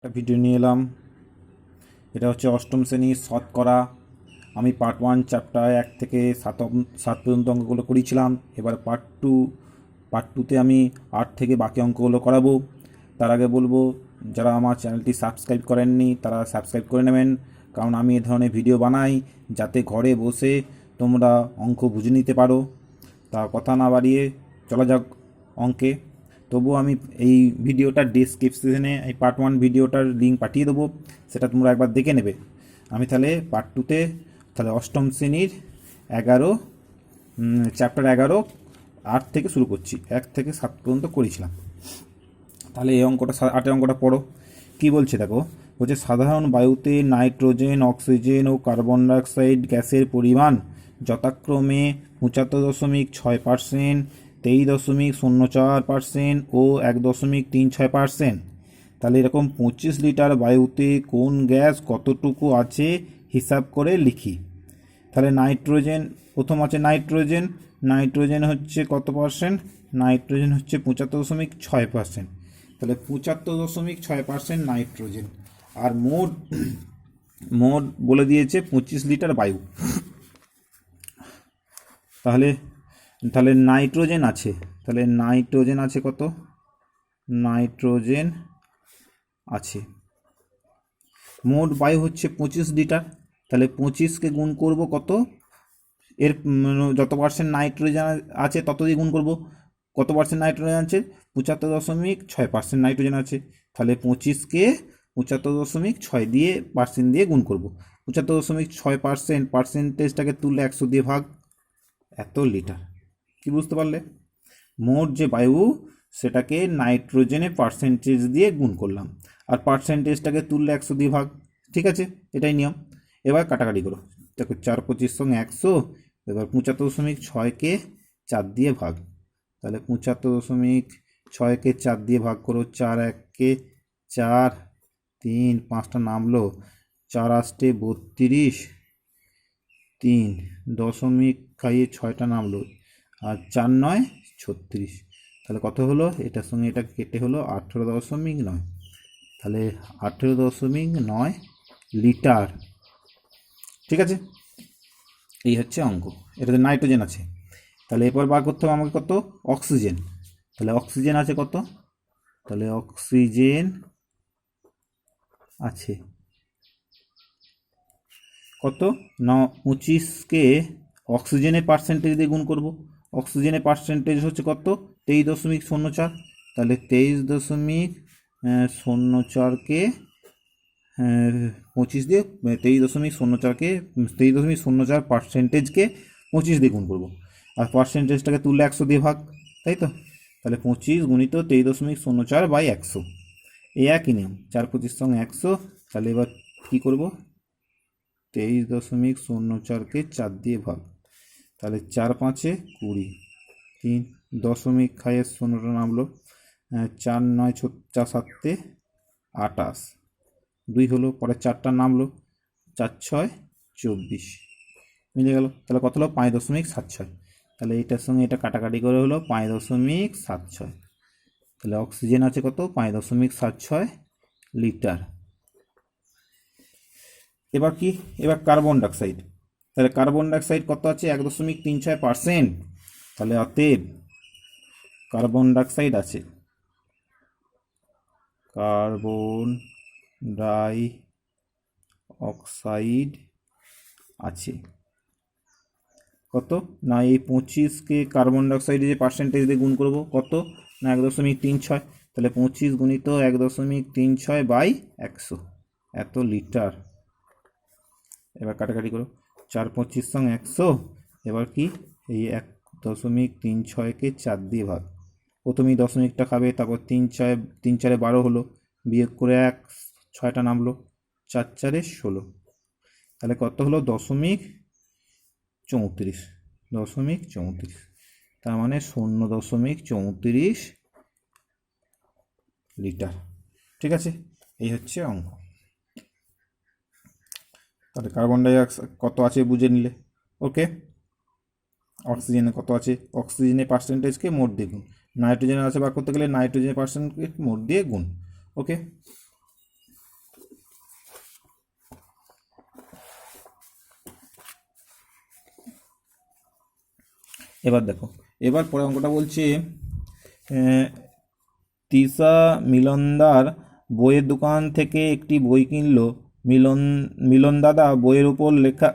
একটা ভিডিও নিয়ে এলাম। এটা হচ্ছে অষ্টম শ্রেণীর শতকরা। আমি পার্ট 1 চ্যাপ্টার 1 থেকে 7 পর্যন্ত অঙ্কগুলো করিয়েছিলাম। এবার পার্ট 2তে আমি 8 থেকে বাকি অঙ্কগুলো করাবো। তার আগে বলবো, যারা আমার চ্যানেলটি সাবস্ক্রাইব করেননি তারা সাবস্ক্রাইব করে নেবেন, কারণ আমি এ ধরনের ভিডিও বানাই যাতে ঘরে বসে তোমরা অঙ্ক বুঝে নিতে পারো। তা কথা না বাড়িয়ে চলা যাক অঙ্কে। তবুও আমি এই ভিডিওটার ডেসক্রিপশনে এই পার্ট 1 ভিডিওটার লিঙ্ক পাঠিয়ে দেবো, সেটা তোমরা একবার দেখে নেবে। আমি তাহলে পার্ট 2তে তাহলে অষ্টম শ্রেণীর 11 চ্যাপ্টার 11 8 থেকে শুরু করছি। 1 থেকে 7 পর্যন্ত করেছিলাম। তাহলে এই অঙ্কটা 8 অঙ্কটা পড়ো। কি বলছে দেখো, বলছে সাধারণ বায়ুতে নাইট্রোজেন, অক্সিজেন ও কার্বন ডাইঅক্সাইড গ্যাসের পরিমাণ যথাক্রমে 75.6%, 23.04% ও 1.36%। তাহলে এরকম 25 লিটার বায়ুতে কোন গ্যাস কতটুকু আছে হিসাব করে লিখি। তাহলে নাইট্রোজেন প্রথম আছে, নাইট্রোজেন হচ্ছে কত পার্সেন্ট? নাইট্রোজেন হচ্ছে 75.6%। তাহলে 75.6% নাইট্রোজেন। আর মোট মোট বলে দিয়েছে 25 লিটার বায়ু। তাহলে তাহলে নাইট্রোজেন আছে, কত? নাইট্রোজেন আছে, মোট বায়ু হচ্ছে 25 লিটার। তাহলে 25কে গুণ করব কত, এর যত পার্সেন্ট নাইট্রোজেন আছে তত দিয়ে গুণ করব। কত পার্সেন্ট নাইট্রোজেন আছে? 75.6% নাইট্রোজেন আছে। তাহলে 25কে 75.6 দিয়ে পার্সেন্ট দিয়ে গুণ করব। 75.6% পার্সেন্টেজটাকে তুললে 100 দিয়ে ভাগ, এত লিটার। কি বুঝতে পারলে? মোট যে বায়ু সেটাকে নাইট্রোজেনের পার্সেন্টেজ দিয়ে গুণ করলাম, আর পার্সেন্টেজটাকে তুললে 100 দিয়ে ভাগ। ঠিক আছে, এটাই নিয়ম। এবার কাটাকাটি করো। দেখো 4 25 সঙ্গে 100। এবার 75.6কে 4 দিয়ে ভাগ। তাহলে 75.6কে 4 দিয়ে ভাগ করো। 4 1-কে 4, 3 5টা নামলো, 4 8 32, 3 দশমিক খাইয়ে 6টা নামলো, আর 4 9 36। তাহলে কত হলো? এটার সঙ্গে এটা কেটে হলো 18.9। তাহলে 18.9 লিটার। ঠিক আছে, এই হচ্ছে অঙ্ক। এটাতে নাইট্রোজেন আছে। তাহলে এরপর বার করতে হবে আমাকে কত? অক্সিজেন। তাহলে অক্সিজেন আছে কত? তাহলে অক্সিজেন আছে কত? 25কে অক্সিজেনের পার্সেন্টেজ দিয়ে গুণ করব। অক্সিজেনের পার্সেন্টেজ হচ্ছে কত? 23.04। তাহলে 23.04কে 25 দিয়ে 23.04কে 23.04 পার্সেন্টেজকে 25 দিয়ে গুণ করবো, আর পার্সেন্টেজটাকে তুললে 100 দিয়ে ভাগ, তাই তো? তাহলে 25 গুণিত 23.04/100, এই একই নিয়ম। 4 25 সঙ্গে 100। তাহলে এবার কী করব? 23.04কে 4 দিয়ে ভাগ। তাহলে 4 5-এ 20, 3 দশমিক খাইয়ে 0টা নামলো, 4 9 4 7-এ 28, 2 হলো, পরে 4টা নামলো, 4 6 24, মিলে গেল। তাহলে কত হলো? 5.76। তাহলে এটার সঙ্গে এটা কাটাকাটি করে হলো 5.76। তাহলে অক্সিজেন আছে কত? 5.76 লিটার। এবার কি? এবার কার্বন ডাইঅক্সাইড। তাহলে কার্বন ডাইঅক্সাইড কত আছে? 1.36%। তাহলে অতএব কার্বন ডাইঅক্সাইড আছে, কার্বন ডাই অক্সাইড আছে কত? না এই 25কে কার্বন ডাইঅক্সাইডের যে পার্সেন্টেজ দিয়ে গুণ করব, কত? না 1.36। তাহলে 25 গুণিত 1.36/100, এত লিটার। এবার কাটাকাটি করো। 4 25 সঙ্গে 100। এবার কি? এই 1.36কে 4 দিয়ে ভাগ। প্রথমেই দশমিকটা খাবে, তারপর 3 4 12 হলো, বিয়োগ করে 1 6টা নামলো, 4 4 16। তাহলে কত হলো? 0.34। তার মানে 0.34 লিটার। ঠিক আছে, এই হচ্ছে অঙ্ক। তাহলে কার্বন ডাইঅক্সাইড কত আছে বুঝে নিলে। ওকে, অক্সিজেনে কত আছে? অক্সিজেনের পার্সেন্টেজকে মোট দিয়ে গুণ। নাইট্রোজেনের আছে বার করতে গেলে নাইট্রোজেনের পার্সেন্টেজ মোট দিয়ে গুণ। ওকে, এবার দেখো, এবার পরে অঙ্কটা বলছে তিশা মিলনদার বইয়ের দোকান থেকে একটি বই কিনলো। মিলন দাদা বইয়ের উপর লেখা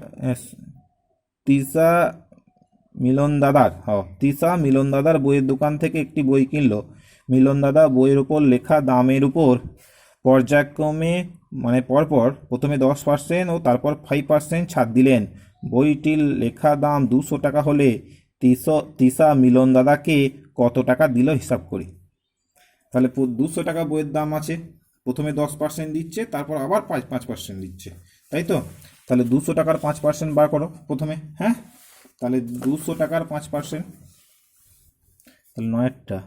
তিশা তিশা মিলন দাদার বইয়ের দোকান থেকে একটি বই কিনলো। মিলন দাদা বইয়ের উপর লেখা দামের উপর পর্যায়ক্রমে মানে পরপর প্রথমে 10% ও তারপর 5% ছাড় দিলেন। বইটির লেখা দাম 200 টাকা হলে তিশা মিলন দাদাকে কত টাকা দিল হিসাব করি। তাহলে 200 টাকা বইয়ের দাম আছে, প্রথমে 10% দিচ্ছে, তারপর আবার 5% দিচ্ছে, তাই তো? তাহলে 200 টাকার 5% বার করো প্রথমে। হ্যাঁ, তাহলে 200 টাকার 5%, তাহলে 9টা,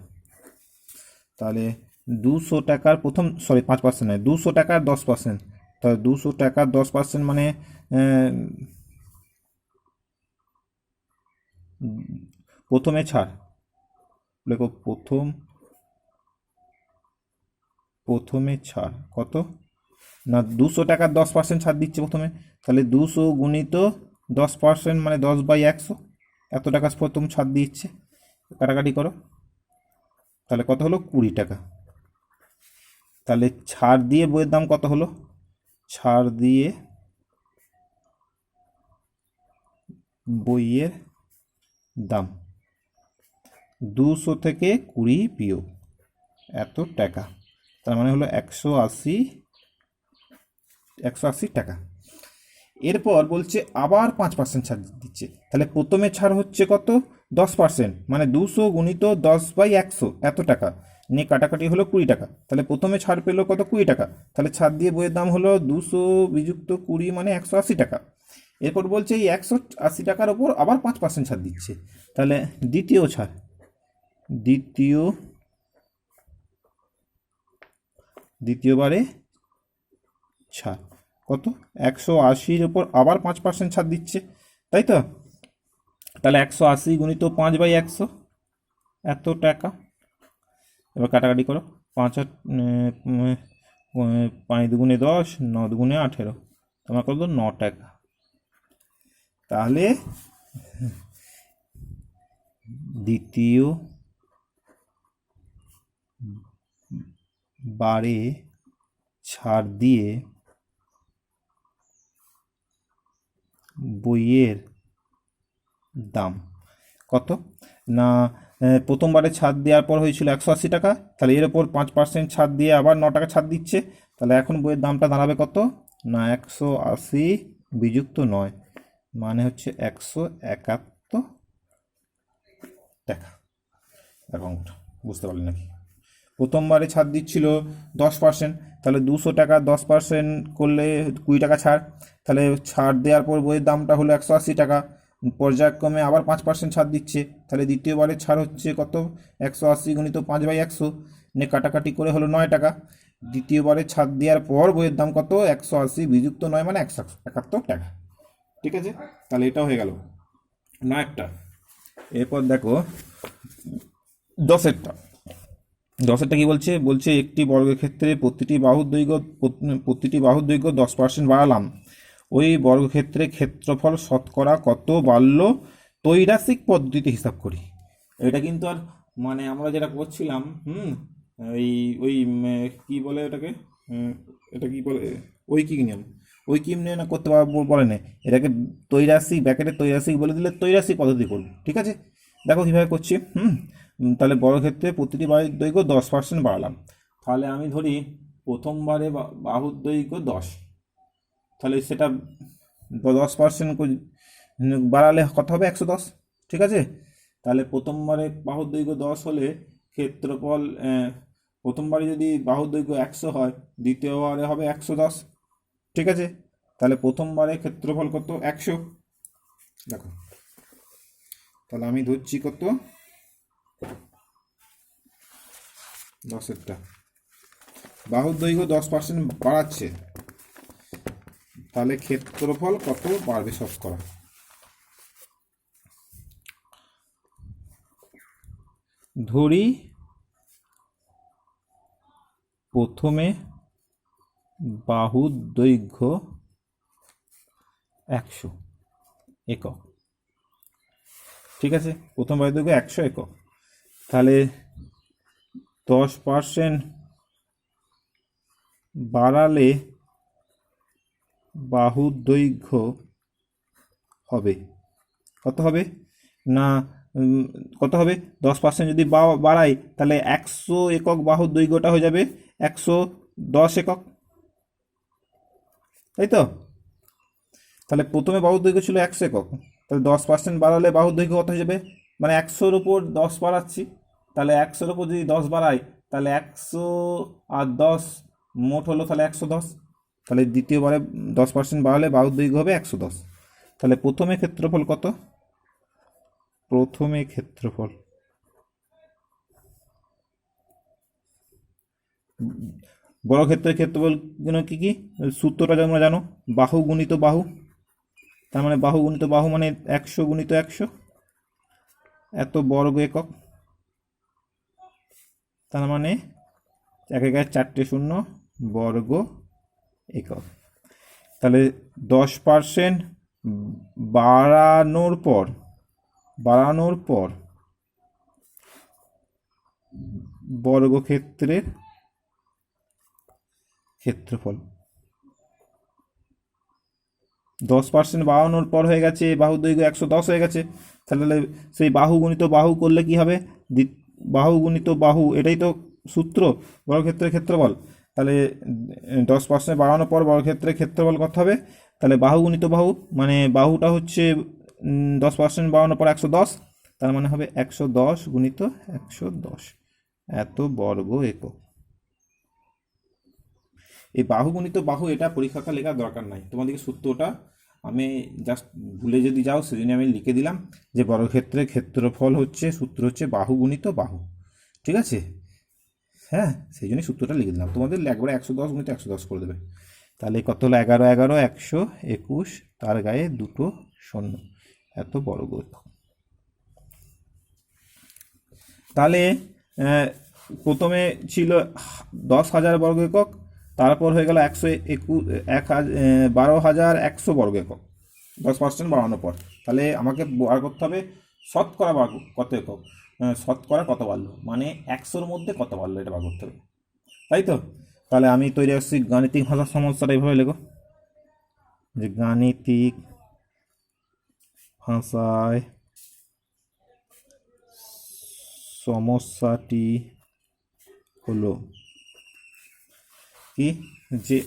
তাহলে 200 টাকার 5% নয়, 200 টাকার 10%, তাহলে 200 টাকার 10% মানে প্রথমে ছাড় লেখো, প্রথমে ছাড় কত না, 200 টাকার 10% ছাড় দিচ্ছে প্রথমে, তাহলে 200 গুণিত 10% মানে 10/100, এত টাকা প্রথম ছাড় দিচ্ছে। কাটাকাটি করো, তাহলে কত হলো? 20 টাকা। তাহলে ছাড় দিয়ে বইয়ের দাম কত হলো? ছাড় দিয়ে বইয়ের দাম 200 থেকে 20 বিয়োগ এত টাকা, তার মানে হলো 180 টাকা। এরপর বলছে আবার 5% ছাড় দিচ্ছে, তাহলে প্রথমে ছাড় হচ্ছে কত? 10%, মানে 200 গুণিত 10/100 এত টাকা, নিয়ে কাটাকাটি হলো 20 টাকা। তাহলে প্রথমে ছাড় পেলো কত? 20 টাকা। তাহলে ছাড় দিয়ে বইয়ের দাম হলো 200 বিযুক্ত 20 মানে 180 টাকা। এরপর বলছে এই 180 টাকার ওপর আবার 5% ছাড় দিচ্ছে, তাহলে দ্বিতীয়বারে ছাড় কত? 180-র ওপর আবার 5% ছাড় দিচ্ছে, তাই তো? তাহলে 180 গুণিত 5/100 এত টাকা। এবার কাটাকাটি করো, 5 দুগুণে 10, 9 দুগুণে 18, তোমার কত? 9 টাকা। তাহলে দ্বিতীয় বারে ছাড় দিয়ে বইয়ের দাম কত না, প্রথমবারে ছাড় দেওয়ার পর হয়েছিল 180 টাকা, তাহলে এর ওপর 5% ছাড় দিয়ে আবার 9 টাকা ছাড় দিচ্ছে, তাহলে এখন বইয়ের দামটা দাঁড়াবে কত না 180 বিযুক্ত 9 মানে হচ্ছে 171 টাকা। অ্যাকাউন্ট বুঝতে পারলেন নাকি? প্রথমবারে ছাড় দিচ্ছিল 10%, তাহলে 200 টাকা 10% করলে 20 টাকা ছাড়, তাহলে ছাড় দেওয়ার পর বইয়ের দামটা হলো 180 টাকা। পর্যায়ক্রমে আবার 5% ছাড় দিচ্ছে, তাহলে দ্বিতীয়বারে ছাড় হচ্ছে কত? 180 গুণিত 5/100, নিয়ে কাটাকাটি করে হলো 9 টাকা। দ্বিতীয়বারে ছাড় দেওয়ার পর বইয়ের দাম কত? 180 বিযুক্ত 9 মানে 171 টাকা। ঠিক আছে, তাহলে এটাও হয়ে গেল না একটা। এরপর দেখো 10এরটা। 10এরটা কি বলছে? বলছে একটি বর্গক্ষেত্রে প্রতিটি বাহুর দৈর্ঘ্য 10% বাড়ালাম, ওই বর্গক্ষেত্রে ক্ষেত্রফল শতকরা কত বাড়লো ত্রৈরাসিক পদ্ধতিতে হিসাব করি। এটা কিন্তু আর মানে আমরা যেটা করছিলাম ওই ওই কি বলে এটাকে, এটা কি বলে, ঐকিক নিয়ম, ঐকিক নিয়ম না করতে বলে না, এটাকে ত্রৈরাসিক ব্যাকেটে ত্রৈরাসিক বলে দিলে ত্রৈরাসিক পদ্ধতি করব। ঠিক আছে, দেখো কীভাবে করছি। তাহলে বর্গক্ষেত্রে প্রতিটি বাহুর দৈর্ঘ্য 10% বাড়ালাম, তাহলে আমি ধরি প্রথমবারে বাহুর দৈর্ঘ্য 10, তাহলে সেটা 10% বাড়ালে কত হবে? 110। ঠিক আছে, তাহলে প্রথমবারে বাহুর দৈর্ঘ্য 10 হলে ক্ষেত্রফল, প্রথমবারে যদি বাহুর দৈর্ঘ্য 100 হয়, দ্বিতীয়বারে হবে 110। ঠিক আছে, তাহলে প্রথমবারে ক্ষেত্রফল কত? 100। দেখো, তাহলে আমি ধরছি কত? 10এরটা বাহুর দৈর্ঘ্য 10% বাড়াচ্ছে, তাহলে ক্ষেত্রফল কত বাড়বে শতকরা? ধরি প্রথমে বাহুর দৈর্ঘ্য 100 একক, ঠিক আছে, প্রথম বাহুর দৈর্ঘ্য 100 একক। তাহলে 10% বাড়ালে বাহুর দৈর্ঘ্য হবে কত হবে না কত হবে, 10% যদি বাড়াই তাহলে 100 একক বাহুর দৈর্ঘ্যটা হয়ে যাবে 110 একক, তাই তো? তাহলে প্রথমে বাহুর দৈর্ঘ্য ছিল 100 একক, তাহলে 10% বাড়ালে বাহুর দৈর্ঘ্য কত হয়ে যাবে, মানে 100-র উপর 10 বাড়াচ্ছি, তাহলে 100-র উপর যদি 10 বাড়াই তাহলে 100 আর 10 মোট হলো তাহলে 110। তাহলে দ্বিতীয়বারে 10% বাড়ালে বাহুর দৈর্ঘ্য হবে 110। তাহলে প্রথমে ক্ষেত্রফল কত, প্রথমে ক্ষেত্রফল বর্গক্ষেত্রের ক্ষেত্রফল কি কি সূত্রটা তোমরা জানো, বাহু গুণিত বাহু, তার মানে বাহু গুণিত বাহু মানে 100 গুণিত 100, এত বর্গ একক, তার মানে 1/4 বর্গ একক। তাহলে 10% বাড়ানোর পর বর্গক্ষেত্রের ক্ষেত্রফল 10% বাড়ানোর পর হয়ে গেছে বাহুর দৈর্ঘ্য 110 হয়ে গেছে। তাহলে সেই বাহু গুণিত বাহু করলে কি হবে, বাহু গুণিত বাহু, এটাই তো সূত্র বর্গক্ষেত্রের ক্ষেত্রফল। তাহলে 10% বাড়ানোর পর বর্গক্ষেত্রের ক্ষেত্রফল কত হবে, তাহলে বাহু গুণিত বাহু মানে বাহুটা হচ্ছে 10% বাড়ানোর পর 110, তার মানে হবে 110 গুণিত 110 এত বর্গ একক। এই বাহু গুণিত বাহু এটা পরীক্ষাটা লেখার দরকার নাই, তোমাদেরকে সূত্রটা আমি জাস্ট ভুলে যদি যাও সেজন্য আমি লিখে দিলাম যে বর্গক্ষেত্রের ক্ষেত্রফল হচ্ছে সূত্র হচ্ছে বাহু গুণিত বাহু, ঠিক আছে? হ্যাঁ, সেই জন্যই সূত্রটা লিখে দিলাম, তোমাদের একবারে 110 গুণিত 110 করে দেবে। তাহলে কত হলো 11 121, তার গায়ে দুটো শূন্য, এত বর্গ একক। তাহলে প্রথমে ছিল 10,000 বর্গ একক, তারপর হয়ে গেল 12,100 বর্গ একক 10% বাড়ানোর পর। তাহলে আমাকে বার করতে হবে শতকরা কত একক, শতকরা কত বাড়লো, মানে 100-র মধ্যে কত বাড়লো এটা বার করতে হবে, তাই তো? তাহলে আমি তৈরি আসছি গাণিতিক ভাষার সমস্যাটা এইভাবে লেখো যে গাণিতিক ভাষায় সমস্যাটি হলো কি, যে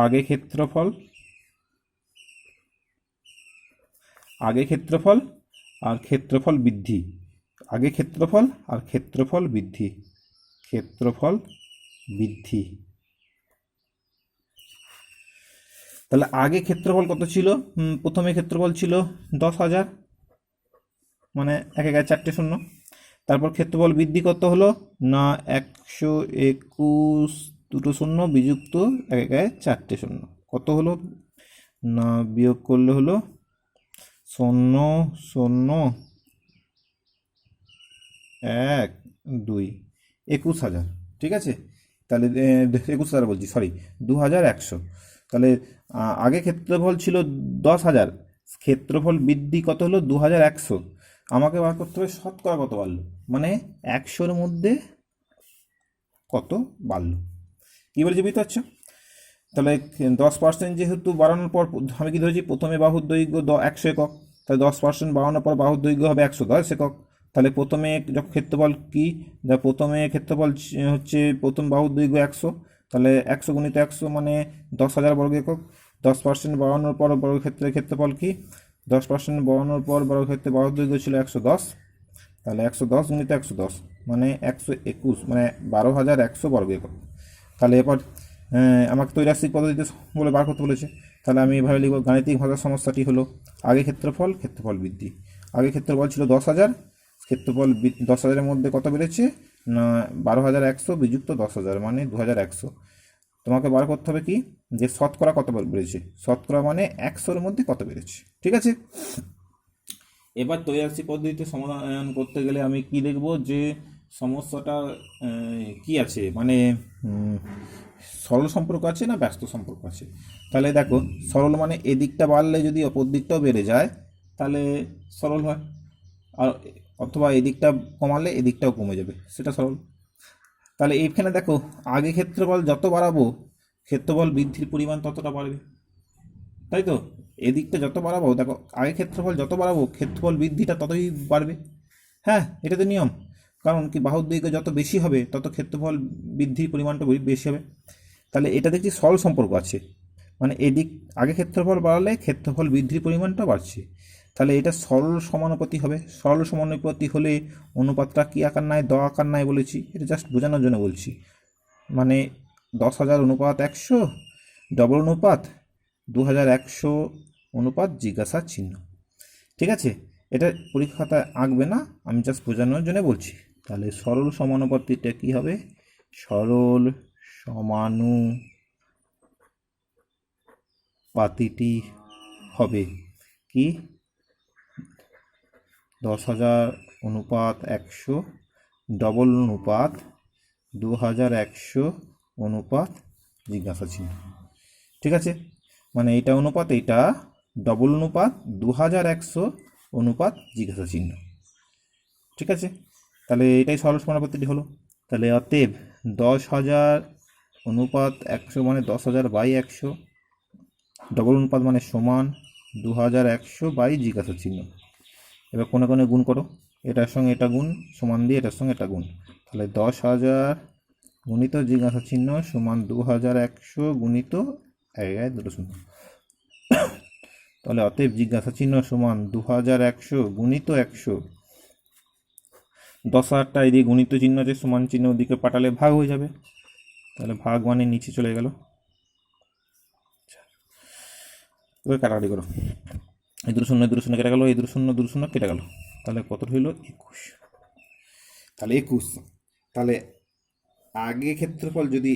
আগে ক্ষেত্রফল আর ক্ষেত্রফল বৃদ্ধি, আগে ক্ষেত্রফল আর ক্ষেত্রফল বৃদ্ধি, তাহলে আগে ক্ষেত্রফল কত ছিল, প্রথমে ক্ষেত্রফল ছিল 10,000 মানে 1/4। তারপর ক্ষেত্রফল বৃদ্ধি কত হলো না 121 দুটো শূন্য বিযুক্ত 1/4 কত হলো না বিয়োগ করলে হলো 0,0,1,2 21,000, ঠিক আছে? তাহলে 21,000 বলছি, সরি 2,100। তাহলে আগে ক্ষেত্রফল ছিল 10,000, ক্ষেত্রফল বৃদ্ধি কত হলো 2,100, আমাকে বার করতে হবে শতকরা কত বাড়লো, মানে 100-র মধ্যে কত বাড়লো, কী বলেছি বুঝতে পারছো? তাহলে 10% যেহেতু বাড়ানোর পর আমি কি ধরেছি প্রথমে বাহুর দৈর্ঘ্য 100 একক, তাহলে 10% বাড়ানোর পর বাহুর দৈর্ঘ্য হবে 110 একক। তাহলে প্রথমে যখন ক্ষেত্রফল কি, যা প্রথমে ক্ষেত্রফল হচ্ছে প্রথম বাহুর দৈর্ঘ্য 100, তাহলে 100 গুণিত 100 মানে 10,000 বর্গ একক। 10% বাড়ানোর পর বর্গক্ষেত্রের ক্ষেত্রফল কি, 10% বাড়ানোর পর বর্গক্ষেত্রে বাহুর দৈর্ঘ্য ছিল 110, তাহলে 110 গুণিত 110 মানে 121 মানে 12,100 বর্গ একক। তাহলে এরপর আমাকে তৈরাসিক পদ্ধতিতে বলে বার করতে বলেছে, তাহলে আমি এভাবে লিখব গাণিতিক ভাষার সমস্যাটি হলো আগে ক্ষেত্রফল বৃদ্ধি। আগে ক্ষেত্রফল ছিল 10,000, ক্ষেত্রফল 10,000-এর মধ্যে কত বেড়েছে না 12,100 বিযুক্ত 10,000 মানে 2,100। তোমাকে বার করতে হবে কি যে শতকরা কত বেড়েছে, শতকরা মানে 100-র মধ্যে কত বেড়েছে, ঠিক আছে? এবার তৈরাসিক পদ্ধতিতে সমাধান করতে গেলে আমি কি লিখব যে সমস্যাটা কি আছে, মানে সরল সম্পর্ক আছে না ব্যস্ত সম্পর্ক আছে? তাহলে দেখো, সরল মানে এদিকটা বাড়লে যদি অপর দিকটাও বেড়ে যায় তাহলে সরল হয়, আর অথবা এদিকটা কমালে এদিকটাও কমে যাবে, সেটা সরল। তাহলে এইখানে দেখো, আগে ক্ষেত্রফল যত বাড়াবো ক্ষেত্রফল বৃদ্ধির পরিমাণ ততটা বাড়বে, তাই তো? এদিকটা যত বাড়াবো, দেখো আগে ক্ষেত্রফল যত বাড়াবো ক্ষেত্রফল বৃদ্ধিটা ততই বাড়বে। হ্যাঁ, এটা তো নিয়ম। কারণ কি, বাহুর দৈর্ঘ্য যত বেশি হবে তত ক্ষেত্রফল বৃদ্ধির পরিমাণটা বেশি হবে। তাহলে এটা দেখছি সরল সম্পর্ক আছে, মানে এদিক আগে ক্ষেত্রফল বাড়ালে ক্ষেত্রফল বৃদ্ধির পরিমাণটা বাড়ছে। তাহলে এটা সরল সমানুপাতি হবে। সরল সমানুপাতি হলে অনুপাতটা কী আকার নেয়? দ আকার নেয় বলেছি, এটা জাস্ট বোঝানোর জন্য বলছি। মানে 10,000 অনুপাত 100, ডবল অনুপাত 2,100 অনুপাত জিজ্ঞাসা চিহ্ন। ঠিক আছে, এটা পরীক্ষা খাতায় আঁকবে না, আমি জাস্ট বোঝানোর জন্য বলছি। তাহলে সরল সমানুপাতিটা কি হবে? সরল সমানুপাতিটি হবে কি? 10,000 অনুপাত 100 ডবল অনুপাত 2,100 অনুপাত জিজ্ঞাসা চিহ্ন। ঠিক আছে, মানে এইটা অনুপাত, এইটা ডবল অনুপাত 2,100 অনুপাত জিজ্ঞাসা চিহ্ন। ঠিক আছে, তাহলে এটাই সরল সমানুপাতিটি হলো। তাহলে অতএব 10,000 অনুপাত 100 মানে 10,000/100, ডবল অনুপাত মানে সমান 2,100 বাই জিজ্ঞাসা চিহ্ন। এবার কোনে কোনে গুণ করো, এটার সঙ্গে এটা গুণ সমান দিয়ে এটার সঙ্গে এটা গুণ, তাহলে 10,000 গুণিত জিজ্ঞাসা চিহ্ন সমান 2,100 গুণিত 1 0। তাহলে অতএব জিজ্ঞাসা চিহ্ন সমান 2,100 গুণিত 100। 10,000টা এদিকে গুণিত চিহ্ন আছে, সমান চিহ্ন ওদিকে পাঠালে ভাগ হয়ে যাবে, তাহলে ভাগ মানে নিচে চলে গেল। এবার কাটাকাটি করো, এই 2 0 কেটে গেল, এই 2 0 কেটে গেল, তাহলে কত হইল? 21। তাহলে 21। তাহলে আগে ক্ষেত্রফল যদি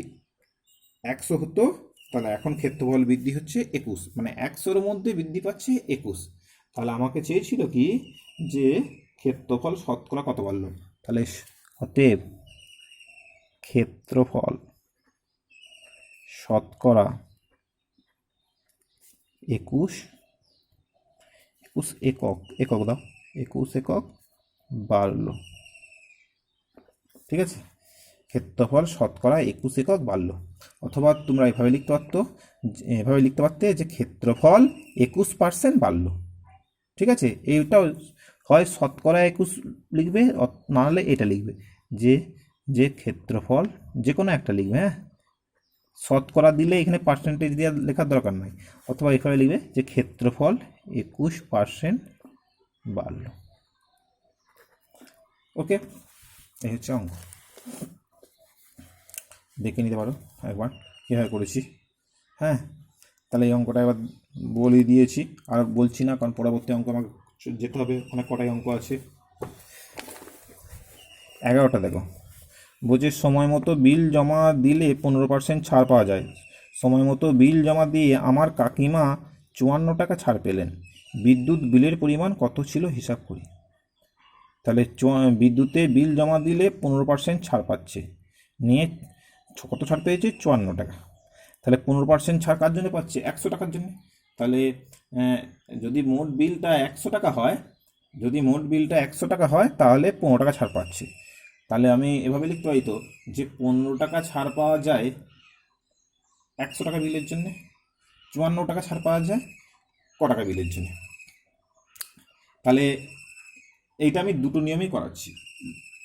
100 হতো, তাহলে এখন ক্ষেত্রফল বৃদ্ধি হচ্ছে 21, মানে 100-র মধ্যে বৃদ্ধি পাচ্ছে 21। তাহলে আমাকে চেয়েছিল কি, যে ক্ষেত্রফল শতকরা কত বাড়ল। তাহলে অতএব ক্ষেত্রফল শতকরা 21 একক দাও, 21 একক বাড়ল। ঠিক আছে, ক্ষেত্রফল শতকরা 21 একক বাড়ল। অথবা তোমরা এভাবে লিখতে পারতে যে ক্ষেত্রফল 21% বাড়ল। ঠিক আছে, এইটাও হয় শতকরা 21 লিখবে, নাহলে এটা লিখবে যে ক্ষেত্রফল, যে কোনো একটা লিখবে। হ্যাঁ, শতকরা দিলে এখানে পার্সেন্টেজ দিয়ে লেখার দরকার নাই। অথবা এভাবে লিখবে যে ক্ষেত্রফল 21% বাড়ল। ওকে, এই হচ্ছে অঙ্ক। দেখে নিতে পারো একবার কীভাবে করেছি। হ্যাঁ, তাহলে এই অঙ্কটা এবার বলে দিয়েছি, আর বলছি না, কারণ পরবর্তী অঙ্ক আমাকে যেতে হবে, অনেক কটাই অঙ্ক আছে। 11টা দেখো, বলছে সময় মতো বিল জমা দিলে 15% ছাড় পাওয়া যায়। সময় মতো বিল জমা দিয়ে আমার কাকিমা 54 টাকা ছাড় পেলেন। বিদ্যুৎ বিলের পরিমাণ কত ছিল হিসাব করি। তাহলে বিদ্যুতে বিল জমা দিলে 15% ছাড় পাচ্ছে, নিয়ে কত ছাড় পেয়েছে? 54 টাকা। তাহলে 15% ছাড় কার জন্য পাচ্ছে? 100 টাকার জন্য। তাহলে যদি মোট বিলটা 100 টাকা হয়, তাহলে 15 টাকা ছাড় পাচ্ছে। তাহলে আমি এভাবে লিখতে পারি তো, যে 15 টাকা ছাড় পাওয়া যায় 100 টাকা বিলের জন্য, 54 টাকা ছাড় পাওয়া যায় ক টাকা বিলের জন্য। তাহলে এইটা আমি দুটো নিয়মেই করাচ্ছি,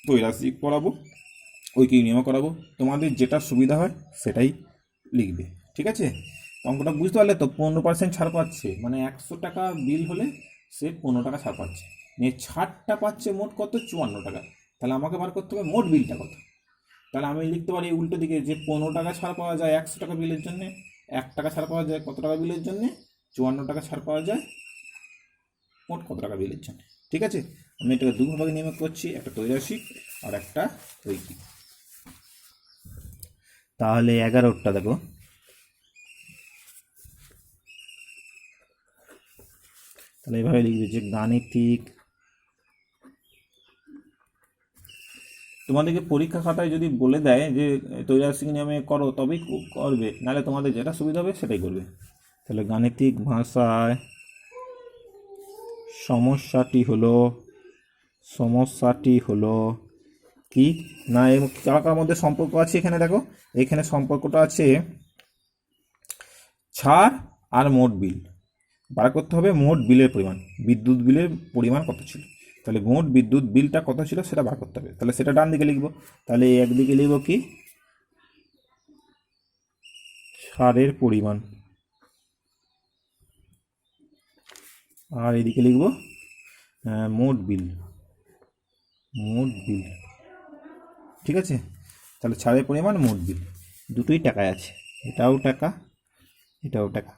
ত্রৈরাশিক করাবো, ঐকিক নিয়মও করাবো, তোমাদের যেটা সুবিধা হয় সেটাই লিখবে। ঠিক আছে, অঙ্কটা বুঝতে পারলে তো? 15% ছাড় পাচ্ছে মানে 100 টাকা বিল হলে সে 15 টাকা ছাড় পাচ্ছে, নিয়ে ছাড়টা পাচ্ছে মোট কত? 54 টাকা। তাহলে আমাকে বার করতে হবে মোট বিলটা কত। তাহলে আমি লিখতে পারি উল্টো দিকে, যে 15 টাকা ছাড় পাওয়া যায় 100 টাকা বিলের জন্যে, 1 টাকা ছাড় পাওয়া যায় কত টাকা বিলের জন্যে? 54 টাকা ছাড় পাওয়া যায় মোট কত টাকা বিলের জন্য। ঠিক আছে, আমি এটাকে দুভাগে নিয়ম করছি, একটা ত্রৈরাশিক আর একটা ঐকিক। তাহলে 11টা দেখো, তাহলে এভাবে লিখবে যে গাণিতিক তোমাদেরকে পরীক্ষা খাতায় যদি বলে দেয় যে ত্রৈরাশিক নিয়মে করো তবেই করবে, নাহলে তোমাদের যেটা সুবিধা হবে সেটাই করবে। তাহলে গাণিতিক ভাষায় সমস্যাটি হলো কি না, এর কার মধ্যে সম্পর্ক আছে এখানে দেখো, এখানে সম্পর্কটা আছে ছাড় আর মোট বিল। বার করতে হবে মোট বিলের পরিমাণ, বিদ্যুৎ বিলের পরিমাণ কত ছিল। তাহলে মোট বিদ্যুৎ বিলটা কত ছিল সেটা বার করতে হবে। তাহলে সেটা ডান দিকে লিখবো। তাহলে একদিকে লিখবো কি ছাড়ের পরিমাণ, আর এদিকে লিখবো মোট বিল। ঠিক আছে, তাহলে ছাড়ের পরিমাণ মোট বিল দুটোই টাকায় আছে, এটাও টাকা এটাও টাকা।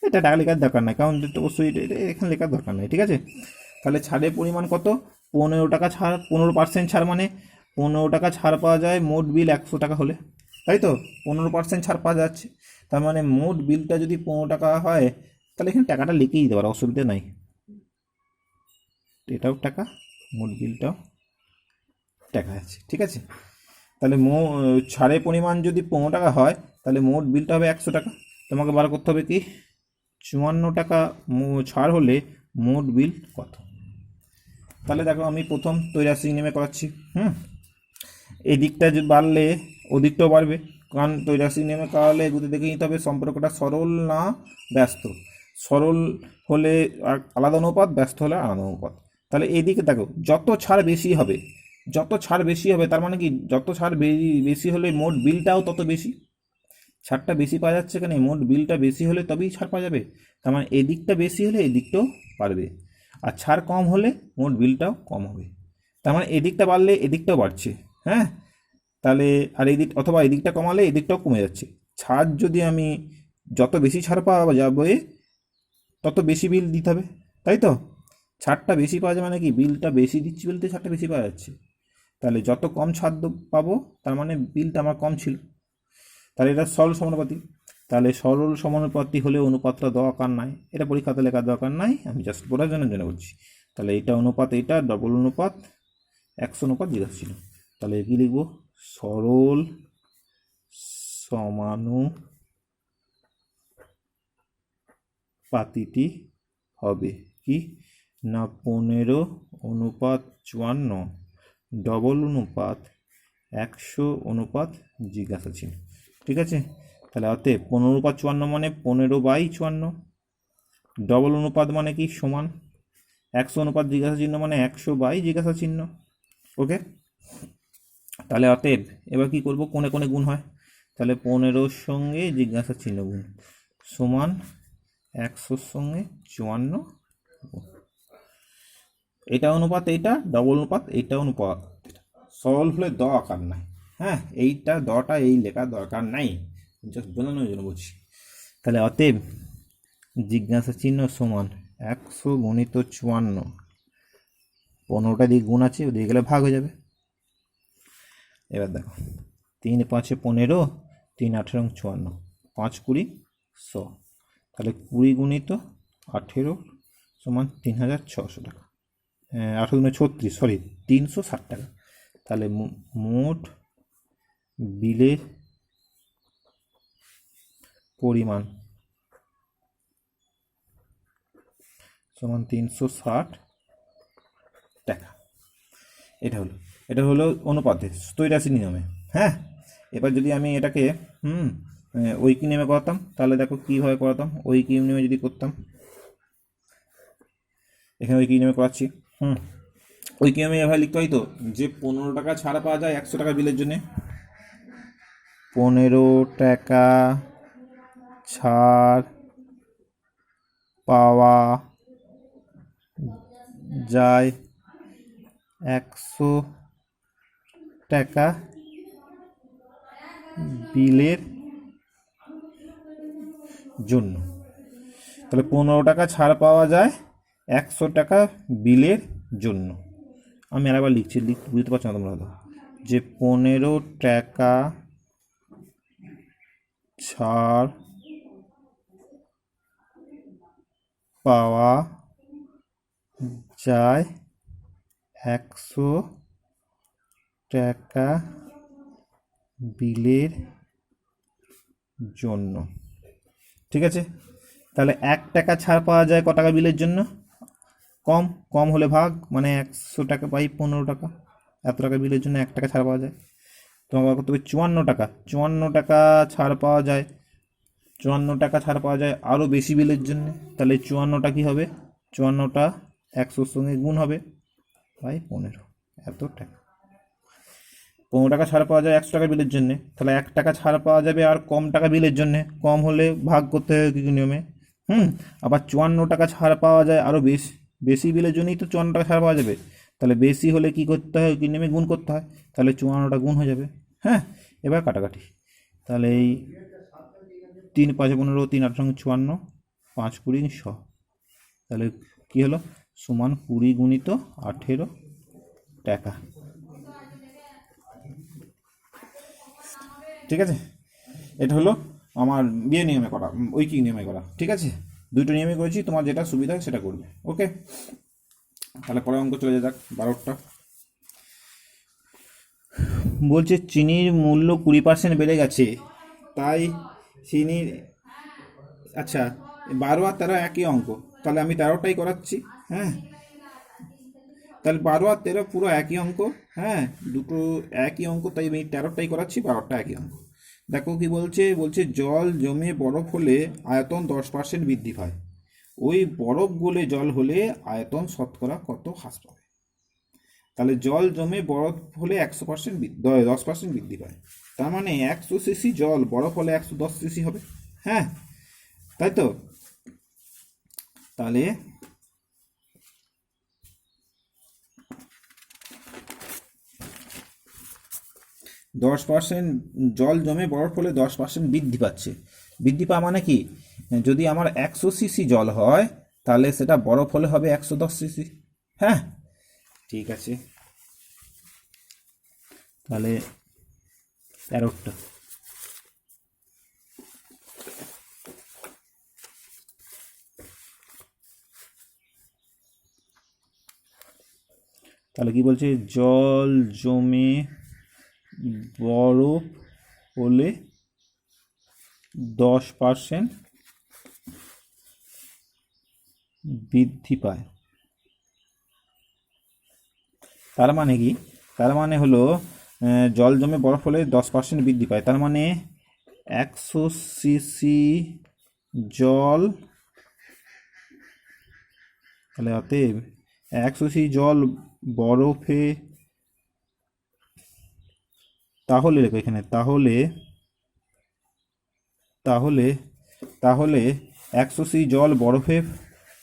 এটা টাকা লেখার দরকার নাই, কারণ অবশ্যই এখানে লেখার দরকার নাই। ঠিক আছে, তাহলে ছাড়ের পরিমাণ কত, 15 টাকা ছাড়, 15% ছাড় মানে 15 টাকা ছাড় পাওয়া যায় মোট বিল 100 টাকা হলে, তাই তো 15% ছাড় পাওয়া যাচ্ছে। তার মানে মোট বিলটা যদি 15 টাকা হয় তাহলে এখানে টাকাটা লিখেই দিতে পারো, অসুবিধা নাই। এটাও টাকা, মোট বিলটাও টাকা আছে। ঠিক আছে, তাহলে ছাড়ের পরিমাণ যদি 15 টাকা হয় তাহলে মোট বিলটা হবে 100 টাকা। তোমাকে বার করতে হবে কি 54 টাকা ছাড় হলে মোট বিল কত। তাহলে দেখো আমি প্রথম ত্রৈরাশিক নিয়মে করাচ্ছি। এদিকটা যে বাড়লে ওদিকটাও বাড়বে, কারণ ত্রৈরাশিক নিয়মে করালে এগুলো দেখে নিতে হবে সম্পর্কটা সরল না ব্যস্ত। সরল হলে আলাদা অনুপাত, ব্যস্ত হলে আলাদা অনুপাত। তাহলে এদিকে দেখো যত ছাড় বেশি হবে, তার মানে কি যত ছাড় বেশি হলে মোট বিলটাও তত বেশি। ছাড়টা বেশি পাওয়া যাচ্ছে কেন, মোট বিলটা বেশি হলে তবেই ছাড় পাওয়া যাবে। তার মানে এদিকটা বেশি হলে এদিকটাও বাড়বে, আর ছাড় কম হলে মোট বিলটাও কম হবে। তার মানে এদিকটা বাড়লে এদিকটাও বাড়ছে। হ্যাঁ, তাহলে আর এদিক অথবা এদিকটা কমালে এদিকটাও কমে যাচ্ছে। ছাড় যদি আমি যত বেশি ছাড় পাওয়া যাবে তত বেশি বিল দিতে হবে, তাই তো। ছাড়টা বেশি পাওয়া যায় মানে কি বিলটা বেশি দিচ্ছি বলতে ছাড়টা বেশি পাওয়া যাচ্ছে। তাহলে যত কম ছাড় পাবো তার মানে বিলটা আমার কম ছিল। তাহলে এটা সরল সমানুপাতি। তাহলে সরল সমানুপাতি হলে অনুপাতটা দরকার নাই, এটা পরীক্ষাতে লেখার দরকার নাই, আমি জাস্ট বোঝার জন্য বলছি। তাহলে এটা অনুপাত, এটা ডবল অনুপাত, 100 অনুপাত জিজ্ঞাসা ছিল। তাহলে কি লিখব, সরল সমানুপাতিটি হবে কি না 15:54 ডবল অনুপাত 100 অনুপাত জিজ্ঞাসা ছিল। ঠিক আছে, তাহলে অতএব 15/54 মানে 15/54, ডবল অনুপাত মানে কি সমান 100 অনুপাত জিজ্ঞাসা চিহ্ন মানে 100 জিজ্ঞাসা চিহ্ন। ওকে, তাহলে অতএব এবার কি করব, কোণে কোণে গুণ হয়, তাহলে 15-র সঙ্গে জিজ্ঞাসা চিহ্ন গুণ সমান 100-র সঙ্গে 54 গুণ। এটা অনুপাত এইটা, ডবল অনুপাত এইটা অনুপাত। সরল হলে দরকার নাই। হ্যাঁ, এইটা দটা এই লেখার দরকার নাই, জাস্ট বোঝানোর জন্য বলছি। তাহলে অতএব জিজ্ঞাসা চিহ্ন সমান 100 গুণিত 54, 15টা দিক গুণ আছে, ওদিকে গেলে ভাগ হয়ে যাবে। এবার দেখো 3×5 15, 3×18 54, 5×20 100। তাহলে 20 গুণিত 18 সমান 3600 টাকা, 18×36 সরি 360 টাকা। তাহলে মোট বিলের পরিমাণ সমান 360 টাকা। এটা হলো অনুপাতে ত্রৈরাশিক নিয়মে। হ্যাঁ, এবার যদি আমি এটাকে ঐকিক নিয়মে করাতাম তাহলে দেখো কীভাবে করাতাম। ঐকিক নিয়মে যদি করতাম, এখানে ঐকিক নিয়মে করাচ্ছি। ঐকিক নিয়মে এভাবে লিখতে হয় তো যে 15 টাকা ছাড় পাওয়া যায় 100 টাকা বিলের জন্যে, 15 টাকা ছাড় পাওয়া যায় 100 টাকা বিলের জন্য। তাহলে 15 টাকা ছাড় পাওয়া যায় 100 টাকা বিলের জন্য। আমি আরেকবার লিখছি, বুঝতে পারছো না তোমরা, যে 15 টাকা ছাড় পাওয়া যায় 100 টাকা বিলের জন্য, ঠিক আছে। তাহলে 1 টাকা ছাড় পাওয়া যায় ক টাকা বিলের জন্য? কম, কম হলে ভাগ, মানে 100 টাকা বাই 15 টাকা, এত টাকা বিলের জন্য 1 টাকা ছাড় পাওয়া যায়। তোমাকে বার করতে হবে 54 টাকা, 54 টাকা ছাড় পাওয়া যায়, 54 টাকা ছাড় পাওয়া যায় আরও বেশি বিলের জন্য। তাহলে 54টা কী হবে? 54টা 100-র সঙ্গে গুণ হবে বাই 15, এত টাকা। 15 টাকা ছাড় পাওয়া যায় 100 টাকা বিলের জন্যে, তাহলে 1 টাকা ছাড় পাওয়া যাবে আর কম টাকা বিলের জন্যে, কম হলে ভাগ করতে হবে কী নিয়মে। আবার 54 টাকা ছাড় পাওয়া যায় আরও বেশি বিলের জন্যই তো 54 টাকা ছাড় পাওয়া যাবে, তাহলে বেশি হলে কি করতে হয়? কী নিয়মে? গুণ করতে হয়, তাহলে 54টা গুণ হয়ে যাবে। হ্যাঁ, এবার কাটাকাটি, তাহলে এই 3 × 5 = 15, 3 × 8 = 54, 5 × 20 = 100, তাহলে কী হলো? সমান 20 × 18 টাকা। ঠিক আছে, এটা হলো আমার বিয়ে নিয়মে করা, ঐকিক নিয়মে করা। ঠিক আছে, দুটো নিয়মে করেছি, তোমার যেটা সুবিধা হয় সেটা করবে। ওকে, তাহলে পরের অঙ্ক চলে যাক 12টা। বলছে চিনির মূল্য 20% বেড়ে গেছে, তাই চিনির, আচ্ছা 12 আর 13 একই অঙ্ক, তাহলে আমি 13টাই করাচ্ছি। হ্যাঁ, তাহলে 12 আর 13 পুরো একই অঙ্ক। হ্যাঁ, দুটো একই অঙ্ক, তাই আমি 13টাই করাচ্ছি, 12টা একই অঙ্ক। দেখো কি বলছে, জল জমে বরফ হলে আয়তন 10% বৃদ্ধি পায়, ওই বরফ গলে জল হলে আয়তন শতকরা কত হ্রাস পাবে? তাহলে জল জমে বরফ হলে 100% 10% বৃদ্ধি পায়, তার মানে 100 সিসি জল বরফ হলে 110 সিসি হবে। হ্যাঁ, তাই তো। তাহলে 10% জল জমে বরফ হলে 10% বৃদ্ধি পাচ্ছে। বৃদ্ধি পাওয়া মানে কি? যদি আমার 100 সিসি জল হয়, তাহলে সেটা বরফ হলে হবে 110 সিসি। হ্যাঁ, ঠিক আছে, তাহলে 13টা। তাহলে কি বলছে? জল জমে বরফ হলে 10% বৃদ্ধি পায়। তার মানে কি? তার মানে হলো জল জমে বরফ হলে 10% বৃদ্ধি পায়, তার মানে 100 সিসি জল, তাহলে অতএব 100 সিসি জল বরফে, তাহলে লেখো এখানে, তাহলে 100 সিসি জল বরফে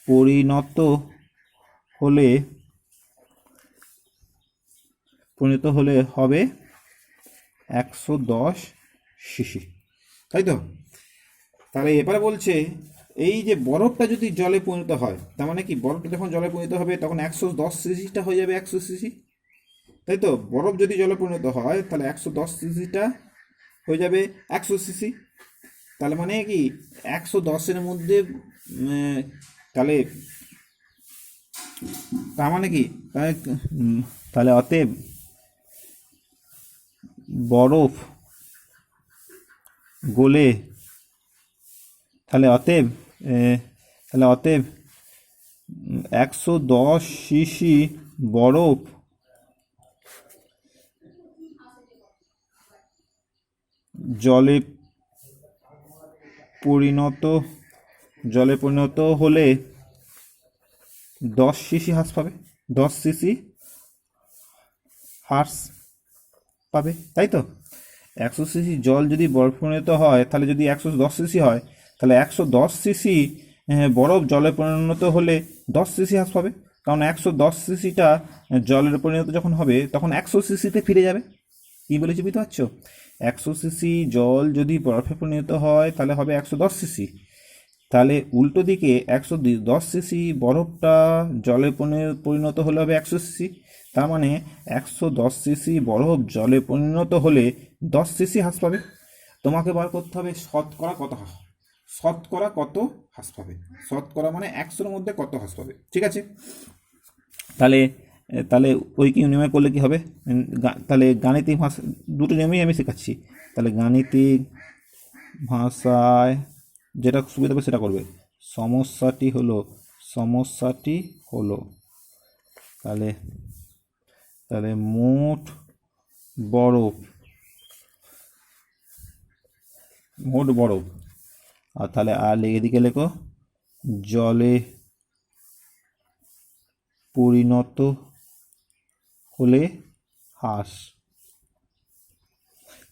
পরিণত হলে হবে 110 সিসি, তাই তো। তাহলে এবারে বলছে এই যে বরফটা যদি জলে পরিণত হয়, তার মানে কি? বরফটা যখন জলে পরিণত হবে তখন 110 সিসিটা হয়ে যাবে 100 সিসি, তাই তো। বরফ যদি জলে পরিণত হয় তাহলে 110 সিসিটা হয়ে যাবে 100 সিসি। তাহলে মানে কি 110-এর মধ্যে, তাহলে তার মানে কি? তাহলে অতএব বরফ গলে, তাহলে অতএব 110 সিসি বরফ জলে পরিণত হলে 10 সিসি হ্রাস পাবে, 10 সিসি হ্রাস পাবে, তাই তো। 100 সিসি জল যদি বরফ পরিণত হয়, তাহলে যদি 110 সিসি হয়, তাহলে 110 সিসি বরফ জলে পরিণত হলে 10 সিসি হ্রাস পাবে, কারণ 110 সিসিটা জলের পরিণত যখন হবে তখন 100 সিসিতে ফিরে যাবে। কী বলেছি বুঝতে পারছো? 100 সিসি জল যদি বরফে পরিণত হয় তাহলে হবে 110 সিসি, তাহলে উল্টো দিকে 110 সিসি বরফটা জলে পরিণত হলে হবে 100 সিসি, তার মানে 110 সিসি বরফ জলে পরিণত হলে 10 সিসি হ্রাস পাবে। তোমাকে বার করতে হবে শতকরা কত হ্রাস পাবে, শতকরা মানে 100-র মধ্যে কত হ্রাস পাবে। ঠিক আছে, তাহলে তাহলে ঐকিক নিয়মে করলে কি হবে? তাহলে গাণিতিক ভাষা, দুটো নিয়মেই আমি শেখাচ্ছি। তাহলে গাণিতিক ভাষায় যেটা সুবিধা হবে সেটা করবে। সমস্যাটি হলো তাহলে তাহলে মোট বরফ, আর তাহলে আর এদিকে লেখো জলে পরিণত হলে হ্রাস।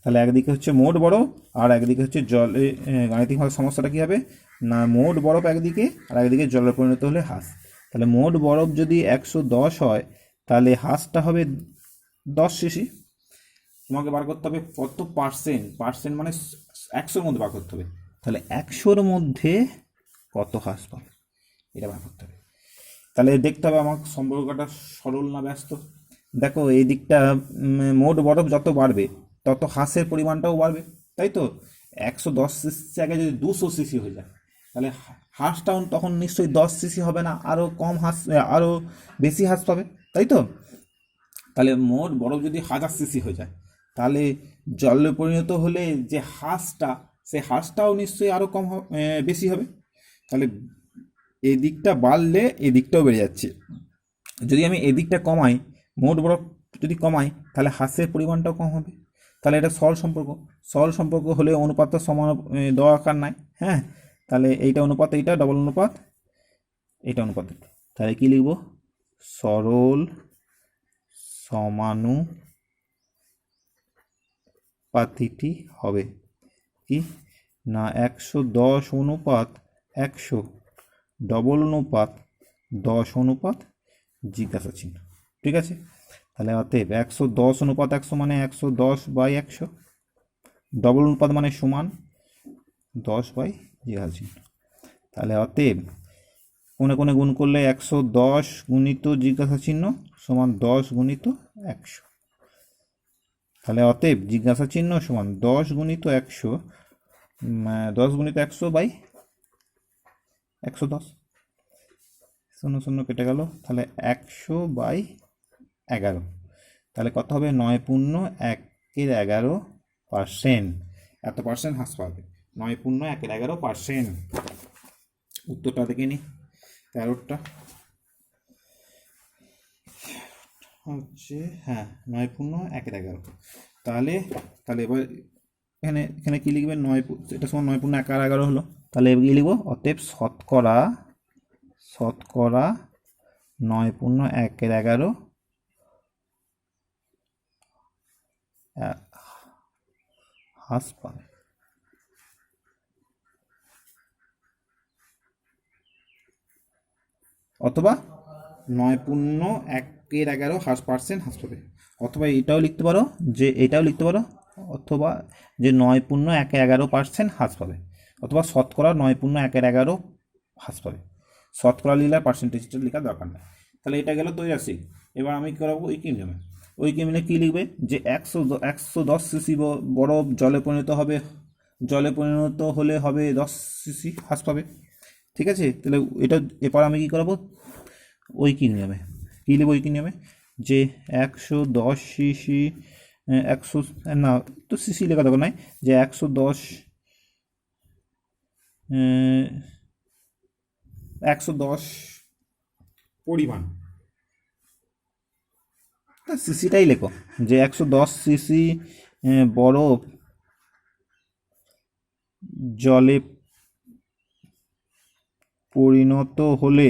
তাহলে একদিকে হচ্ছে মোট বরফ আর একদিকে হচ্ছে জলে, গাণিতিক ভাবে সমস্যাটা কী হবে না, মোট বরফ একদিকে আর একদিকে জলে পরিণত হলে হ্রাস। তাহলে মোট বরফ যদি 110 হয় তাহলে হ্রাসটা হবে 10 সিসি। তোমাকে বার করতে হবে কত পার্সেন্ট মানে 100-র মধ্যে বার করতে হবে। তাহলে 100-র মধ্যে কত হ্রাস পাবে এটা বার করতে হবে। তাহলে দেখতে হবে আমার সম্পর্কটা সরল না ব্যস্ত। দেখো এই দিকটা মোট বরফ যত বাড়বে তত হ্রাসের পরিমাণটাও বাড়বে, তাই তো? 110 সিসি জায়গায় যদি 200 সিসি হয়ে যায় তাহলে হ্রাসটাও তখন নিশ্চয়ই 10 সিসি হবে না, আরও কম হ্রাস, আরও বেশি হ্রাস পাবে, তাই তো? তাহলে মোট বরফ যদি 1000 সিসি হয়ে যায় তাহলে জলে পরিণত হলে যে হ্রাসটা, সেই হ্রাসটাও নিশ্চয়ই আরও বেশি হবে। তাহলে এদিকটা বাড়লে এদিকটাও বেড়ে যাচ্ছে। যদি আমি এদিকটা কমাই, মোট বরফ যদি কমাই তাহলে হ্রাসের পরিমাণটাও কম হবে। তাহলে এটা সরল সম্পর্ক হলে অনুপাতটা সমান দরকার নাই। হ্যাঁ, তাহলে এইটা অনুপাত, এইটা ডবল অনুপাত, এইটা অনুপাত। তাহলে কি লিখব? সরল সমানুপাতিটি হবে কি না 110 অনুপাত 100 ডবল অনুপাত 10 অনুপাত জিজ্ঞাসা চিহ্ন। ঠিক আছে? তাহলে অতএব 110 অনুপাত 100 মানে 110/100, ডবল অনুপাত মানে সমান 10 জিজ্ঞাসা চিহ্ন। তাহলে অতএব কোণে কোণে গুণ করলে 110 গুণিত জিজ্ঞাসা চিহ্ন সমান 10 গুণিত 100। তাহলে অতএব জিজ্ঞাসা চিহ্ন সমান 10 গুণিত 100, 10 গুণিত 100/110, 0 0 কেটে গেল। তাহলে 100/11। তাহলে কত হবে? 9.1/11%। এত পার্সেন্ট হ্রাস পাবে, 9.1/11%। উত্তরটা দেখে নি, 13টা হচ্ছে, হ্যাঁ 9.1/11। তাহলে এবার এখানে কি লিখবে? এটা সমান 9.1/11 হলো। তাহলে এবার কি লিখবো? অতএব শতকরা 9.1/11 হ্রাস পাবে। অথবা 9.1/11 পার্সেন্ট হ্রাস পাবে। অথবা এটাও লিখতে পারো, অথবা যে 9.1/11% হ্রাস পাবে, অথবা শতকরা 9.1/11 হ্রাস পাবে। শতকরা লিখলে পার্সেন্টেজটা লেখার দরকার নেই। তাহলে এটা গেল ত্রৈমাসিক। এবার আমি কী করবো? ঐকিক নিয়মে। ঐকিক নিয়মে কী লিখবে? যে 110 সিসি বরফ জলে পরিণত হলে হবে 10 সিসি হ্রাস পাবে। ঠিক আছে? তাহলে এটা এরপর আমি কী করাবো? ঐকিক নিয়মে কী লিখব? ঐকিক নিয়মে যে 110 সিসি, 100 না তো সিসি লেখা দরকার নাই, যে 110 পরিমাণ, সিসিটাই লেখো, যে 110 সিসি বরফ জলে পরিণত হলে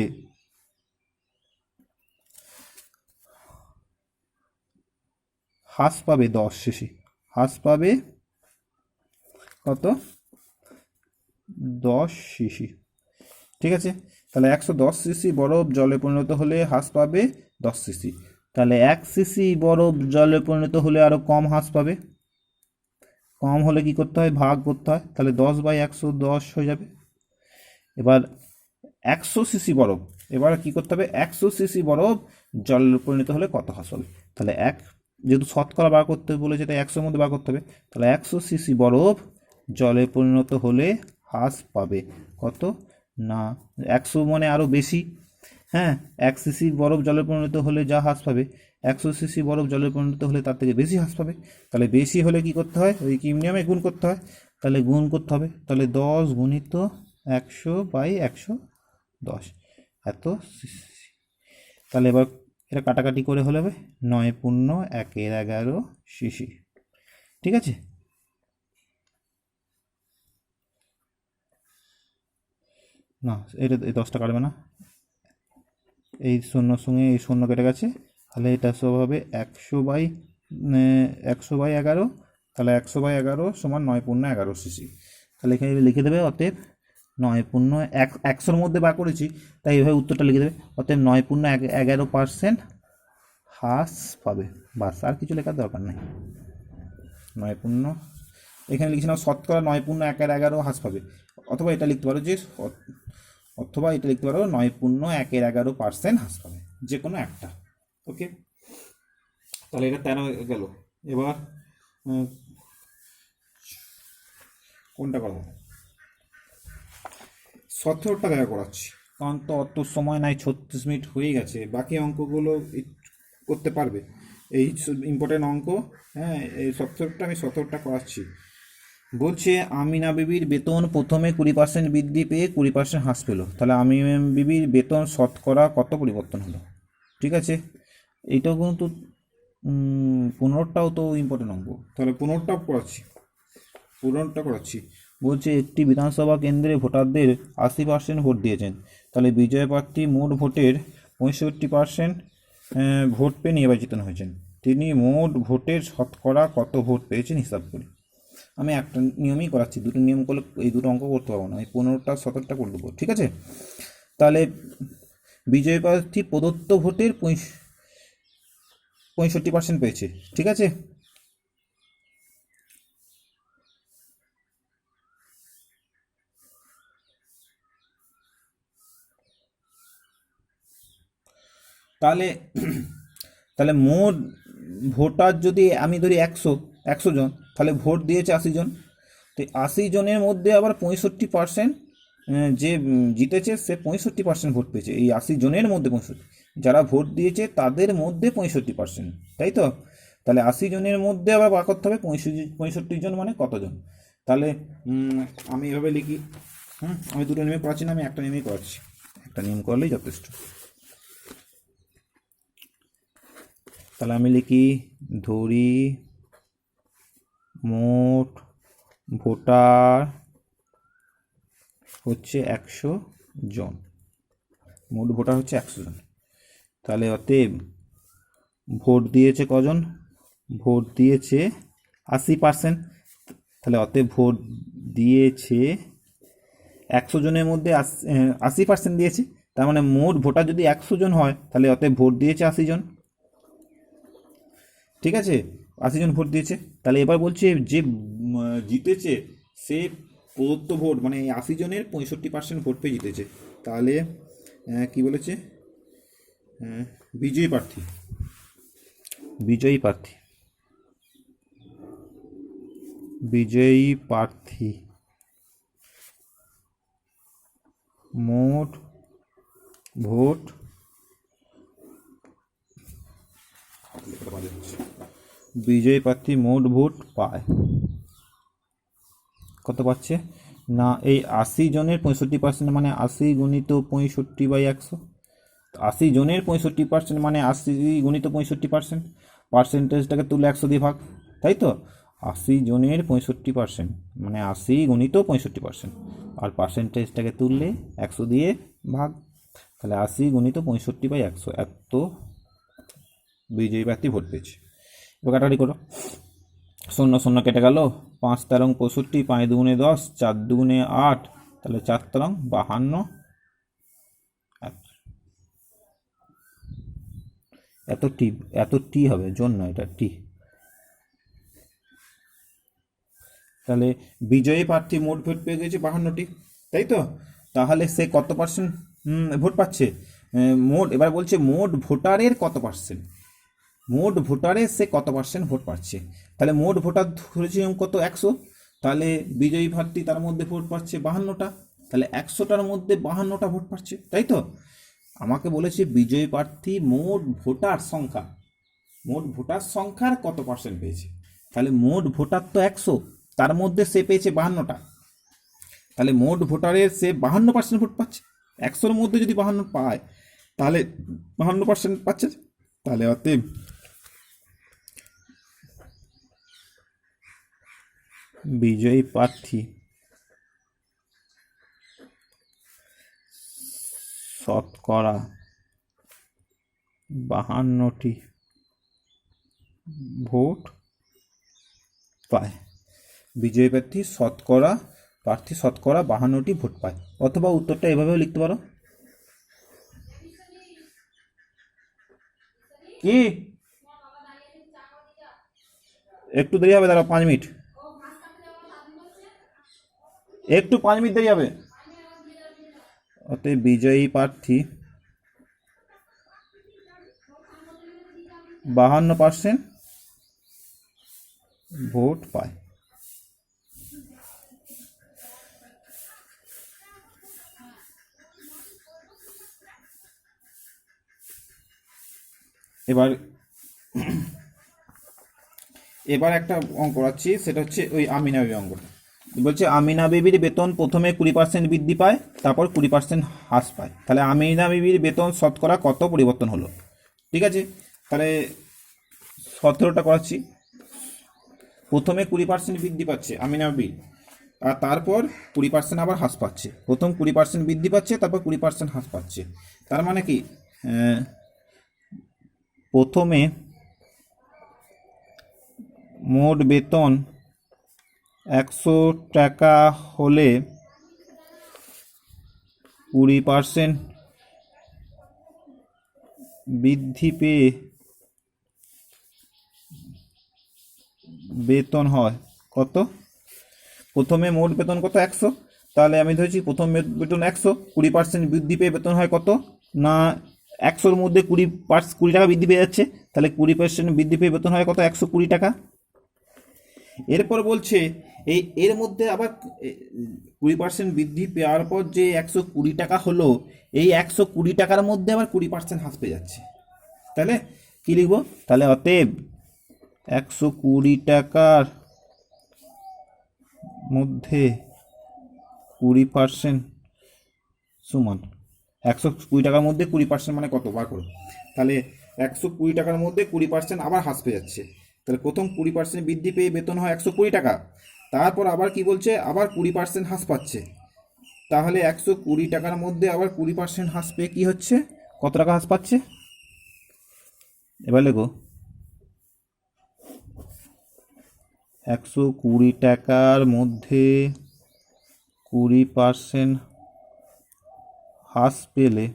হ্রাস পাবে 10 সিসি। হ্রাস পাবে কত? 10 সিসি। ঠিক আছে? তাহলে 110 সিসি বরফ জলে পরিণত হলে হ্রাস পাবে 10 সিসি। তাহলে 1 সিসি বরফ জলে পরিণত হলে আরও কম হ্রাস পাবে। কম হলে কি করতে হয়? ভাগ করতে হয়। তাহলে 10/110 হয়ে যাবে। এবার 100 সিসি বরফ, এবার কি করতে হবে? 100 সিসি বরফ জলে পরিণত হলে কত হ্রাস হবে? তাহলে যেহেতু শতকরা বার করতে বলেছে তাই 100-র মধ্যে বার করতে হবে। তাহলে 100 সিসি বরফ জলে পরিণত হলে হ্রাস পাবে কত না 100 মানে আরও বেশি, হ্যাঁ, 1 সিসি বরফ জলে পরিণত হলে যা হ্রাস পাবে 100 সিসি বরফ জলে পরিণত হলে তার থেকে বেশি হ্রাস পাবে। তাহলে বেশি হলে কি করতে হয়, ওই কি নিয়মে গুণ করতে হয়, তাহলে গুণ করতে হবে। তাহলে 10 গুণিত 100/110 এত সিসি। তাহলে এবার এটা কাটাকাটি করে হলে হবে 9×1=11 সিসি। ঠিক আছে, না এটা এই 10টা কাটবে না, এই শূন্যর সঙ্গে এই শূন্য কেটে গেছে, তাহলে এটা সব হবে 100/11। তাহলে 100/11 সমান 9×11 সিসি। তাহলে এখানে লিখে দেবে অতএব 9×100-র মধ্যে বার করেছি তাই এইভাবে উত্তরটা লিখে দেবে, অতএব 9×11% হ্রাস পাবে। বাস, আর কিছু লেখার দরকার নেই। 9 এখানে লিখছি না শতকরা 9×1=11 হ্রাস পাবে, অথবা এটা লিখতে পারো যে 9×1=11% হ্রাস পাবে, যে কোনো একটা। ওকে, তাহলে এটা 13 গেল। এবার কোনটা করা হবে, 17টা দেখা করাচ্ছি, কারণ তো অত সময় নাই, 36 মিনিট হয়ে গেছে। বাকি অঙ্কগুলো করতে পারবে, এই ইম্পর্টেন্ট অঙ্ক। হ্যাঁ, এই 17টা আমি 17টা করাচ্ছি। বলছে আমিনা বিবির বেতন প্রথমে 20% বৃদ্ধি পেয়ে 20% হ্রাস পেল, তাহলে আমিনা বিবির বেতন শতকরা কত পরিবর্তন হলো। ঠিক আছে, এইটাও কিন্তু 15টাও তো ইম্পর্টেন্ট অঙ্ক, তাহলে 15টাও করাচ্ছি। বলছে একটি বিধানসভা কেন্দ্রে ভোটারদের 80% ভোট দিয়েছেন, তাহলে বিজয় প্রার্থী মোট ভোটের 65% ভোট পেয়ে নির্বাচিত হয়েছেন। তিনি মোট ভোটের শতকরা কত ভোট পেয়েছেন হিসাব করি। আমি একটা নিয়মই করাচ্ছি, দুটো নিয়ম করলে এই দুটো অঙ্ক করতে পারবো না, আমি 15টা 17টা করে দেবো। ঠিক আছে, তাহলে বিজয় প্রার্থী প্রদত্ত ভোটের 65% পেয়েছে। ঠিক আছে, তাহলে মোট ভোটার যদি আমি ধরি 100 জন, তাহলে ভোট দিয়েছে 80 জন, তো 80 জনের মধ্যে আবার 65% যে জিতেছে সে 65% ভোট পেয়েছে। এই 80 জনের মধ্যে 65, যারা ভোট দিয়েছে তাদের মধ্যে 65%, তাই তো? তাহলে 80 জনের মধ্যে আবার বার করতে হবে 65 জন মানে কতজন। তাহলে আমি এভাবে লিখি, আমি দুটো নিয়মে করাচ্ছি না, আমি একটা নিয়মেই করাচ্ছি, একটা নিয়ম করলেই যথেষ্ট। তাহলে আমি লিখি ধরি মোট ভোটার হচ্ছে 100 জন, মোট ভোটার হচ্ছে 100 জন। তাহলে অতএব ভোট দিয়েছে কজন, ভোট দিয়েছে 80%, তাহলে অতএব ভোট দিয়েছে 100 জনের মধ্যে 80% দিয়েছে, তার মানে মোট ভোটার যদি 100 জন হয় তাহলে অতএব ভোট দিয়েছে 80 জন। ঠিক আছে, 80 জন ভোট দিয়েছে। তাহলে এবার বলছে যে জিতেছে সে প্রদত্ত ভোট মানে এই 80 জনের 65% ভোট পেয়ে জিতেছে। তাহলে কি বলেছে, বিজয়ী প্রার্থী মোট ভোট পায়, কত পাচ্ছে না, এই 80 জনের 65% মানে 80 গুণিত 65/100, 80 জনের 65% মানে 80 গুণিত 65%, পার্সেন্টেজটাকে তুলে 100 দিয়ে ভাগ, তাই তো? 80 জনের 65% মানে 80 গুণিত 65%, আর পার্সেন্টেজটাকে তুললে 100 দিয়ে ভাগ, তাহলে 80 গুণিত 65/100 এত বিজয়ী প্রার্থী ভোট পেয়েছে। এবার কাটাকাটি করো, 0 কেটে গেল, 5 তেরং 65, 5 দুগুণে 10, 4 দুগুণে 8, তাহলে 4 তেরং 52, এত টি হবে, জন্য এটা টি। তাহলে বিজয়ী প্রার্থী মোট ভোট পেয়ে গেছে 52টি, তাই তো? তাহলে সে কত পার্সেন্ট ভোট পাচ্ছে, মোট, এবার বলছে মোট ভোটারের কত পার্সেন্ট, মোট ভোটারের সে কত পার্সেন্ট ভোট পাচ্ছে। তাহলে মোট ভোটার ধরেছিলাম কত, 100, তাহলে বিজয়ী প্রার্থী তার মধ্যে ভোট পাচ্ছে 52টা, তাহলে 100টার মধ্যে 52টা ভোট পাচ্ছে, তাই তো? আমাকে বলেছে বিজয়ী প্রার্থী মোট ভোটার সংখ্যার কত পার্সেন্ট পেয়েছে। তাহলে মোট ভোটার তো 100, তার মধ্যে সে পেয়েছে 52টা। তাহলে মোট ভোটারের সে 52% ভোট পাচ্ছে। 100-র মধ্যে যদি 52 পায় তাহলে 52% পাচ্ছে। তাহলে অতএব বিজয়ী প্রার্থী শতকরা 52টি ভোট পায়। বিজয়ী প্রার্থী শতকরা 52টি ভোট পায়। অথবা উত্তরটা এভাবেও লিখতে পারো, কি একটু দেরি হবে, দাঁড়াও 5 মিনিট, একটু 5 মিনিট দেরি হবে। অতএব বিজয়ী প্রার্থী 52% ভোট পায়। এবার একটা অঙ্ক করাচ্ছি, সেটা হচ্ছে ওই আমিনা বিবি অঙ্কটা। বলছে আমিনা বিবির বেতন প্রথমে 20% বৃদ্ধি পায়, তারপর 20% হ্রাস পায়। তাহলে আমিনা বিবির বেতন শতকরা কত পরিবর্তন হলো? ঠিক আছে, তাহলে 17টা করাচ্ছি। প্রথমে 20% বৃদ্ধি পাচ্ছে আমিনা বিবি, আর তারপর 20% আবার হ্রাস পাচ্ছে। প্রথম 20% বৃদ্ধি পাচ্ছে, তারপর 20% হ্রাস পাচ্ছে। তার মানে কি, প্রথমে মোট বেতন 100 টাকা হলে 20% বৃদ্ধি পেয়ে বেতন হয় কত? প্রথমে মোট বেতন কত? 100। তাহলে আমি ধরেছি প্রথম বেতন 100, 20% বৃদ্ধি পেয়ে বেতন হয় কত না, 100-র মধ্যে 20 টাকা বৃদ্ধি পেয়ে যাচ্ছে, তাহলে 20% বৃদ্ধি পেয়ে বেতন হয় কত? 120 টাকা। এরপর বলছে এর মধ্যে আবার 20% বৃদ্ধি পাওয়ার পর যে 120 টাকা হলো, এই 120 টাকার মধ্যে আবার 20% হ্রাস পেয়ে যাচ্ছে। তাহলে কি লিখবো? তাহলে অতএব 120 টাকার মধ্যে 20% সমান 120 টাকার মধ্যে 20% মানে কত, বার করো। তাহলে 120 টাকার মধ্যে 20% আবার হ্রাস পেয়ে যাচ্ছে। তাহলে প্রথম 20% বৃদ্ধি পেয়ে বেতন হয় 120 টাকা, তারপর আবার কি বলছে, আবার 20% হ্রাস পাচ্ছে। তাহলে 120 টাকার মধ্যে আবার 20% হ্রাস পেয়ে কি হচ্ছে, কত টাকা হ্রাস পাচ্ছে? এবার লেখো 120 টাকার মধ্যে 20% হ্রাস পেলে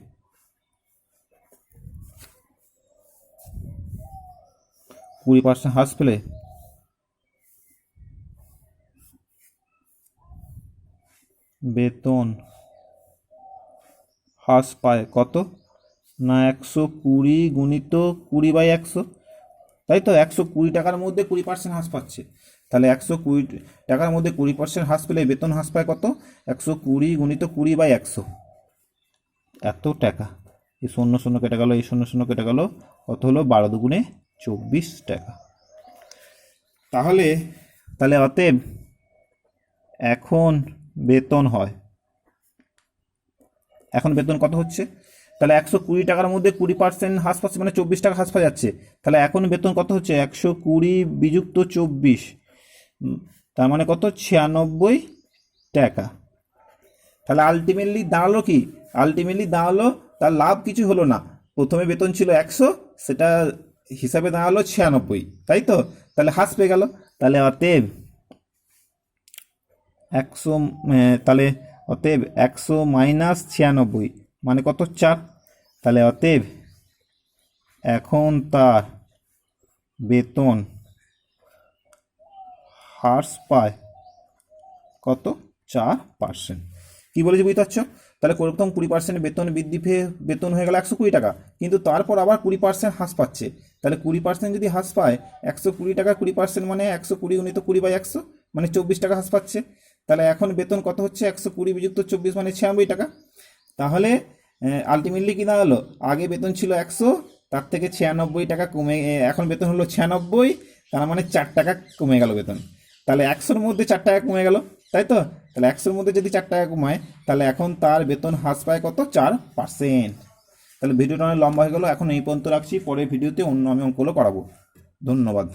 বেতন হ্রাস পায় কত না, 120 গুণিত 20/100, তাই তো? 120 টাকার মধ্যে 20% হ্রাস পাচ্ছে, তাহলে 120 টাকার মধ্যে 20% হ্রাস পেলে বেতন হ্রাস পায় কত? 120 গুণিত 20/100, এত টাকা। এই 0 কেটে গেল, এই 0 কেটে গেল, কত হলো? 12 দুগুণে 24 টাকা। তাহলে অতএব এখন বেতন কত হচ্ছে? তাহলে 120 টাকার মধ্যে 20% হ্রাস পাচ্ছে, মানে 24 টাকা হ্রাস পাওয়া যাচ্ছে। তাহলে এখন বেতন কত হচ্ছে? 120 বিযুক্ত 24, তার মানে কত? 96 টাকা। তাহলে আলটিমেটলি দাঁড়ালো কি? দাঁড়ালো তার লাভ কিছু হলো না। প্রথমে বেতন ছিল 100, সেটা হিসাবে দাঁড়ালো 96, তাই তো? তাহলে হ্রাস পেয়ে গেল। তাহলে অতএব 100, তাহলে অতএব 100 মাইনাস 96 মানে কত? 4। তাহলে অতএব এখন তার বেতন হ্রাস পায় কত? 4%। কি বলেছি বুঝতে পারছো? তাহলে প্রথম 20% বেতন বৃদ্ধি পেয়ে বেতন হয়ে গেল 120 টাকা, কিন্তু তারপর আবার 20% হ্রাস পাচ্ছে। তাহলে 20% যদি হ্রাস পায়, 120 টাকা 20% মানে 120 গুণিত 20/100 মানে 24 টাকা হ্রাস পাচ্ছে। তাহলে এখন বেতন কত হচ্ছে? 120 বিযুক্ত 24 মানে 96 টাকা। তাহলে আলটিমেটলি কি দাঁড়ালো, আগে বেতন ছিল 100, তার থেকে 96 টাকা কমে এখন বেতন হলো 96, তার মানে 4 টাকা কমে গেল বেতন। তাহলে 100-র মধ্যে 4 টাকা কমে গেল, তাই তো? তাহলে 100-র মধ্যে যদি 4 টাকা কমায়, তাহলে এখন তার বেতন হ্রাস পায় কত, 4%। তাহলে ভিডিওটা অনেক লম্বা হয়ে গেল, এখন এই পর্যন্ত রাখছি, পরের ভিডিওতে অন্য আমি অঙ্কগুলো করাবো। ধন্যবাদ।